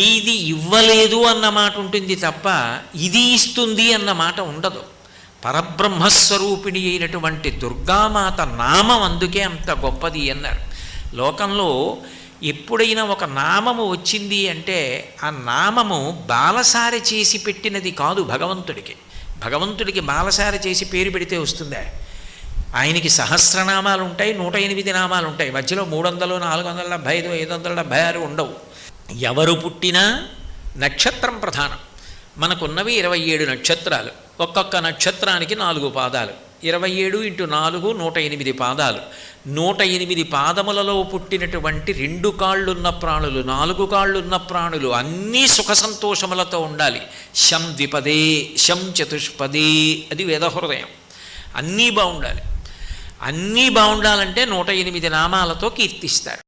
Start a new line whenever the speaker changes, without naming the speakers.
ఏది ఇవ్వలేదు అన్న మాట ఉంటుంది తప్ప ఇది ఇస్తుంది అన్న మాట ఉండదు. పరబ్రహ్మస్వరూపిణి అయినటువంటి దుర్గామాత నామం అందుకే అంత గొప్పది అన్నారు. లోకంలో ఎప్పుడైనా ఒక నామము వచ్చింది అంటే ఆ నామము బాలసారి చేసి పెట్టినది కాదు. భగవంతుడికి బాలసారి చేసి పేరు పెడితే వస్తుందా? ఆయనకి సహస్రనామాలు ఉంటాయి, 108 నామాలు ఉంటాయి. మధ్యలో 300, 475, 576 ఉండవు. ఎవరు పుట్టినా నక్షత్రం ప్రధానం. మనకున్నవి 27 నక్షత్రాలు. ఒక్కొక్క నక్షత్రానికి 4 పాదాలు. 27 × 4 108 పాదాలు. 108 పాదములలో పుట్టినటువంటి 2 కాళ్ళున్న ప్రాణులు, 4 కాళ్ళున్న ప్రాణులు అన్నీ సుఖ సంతోషములతో ఉండాలి. శం ద్విపదే, శం చతుష్పదే, అది వేదహృదయం. అన్నీ బాగుండాలి. అన్నీ బాగుండాలంటే 108 నామాలతో కీర్తిస్తారు.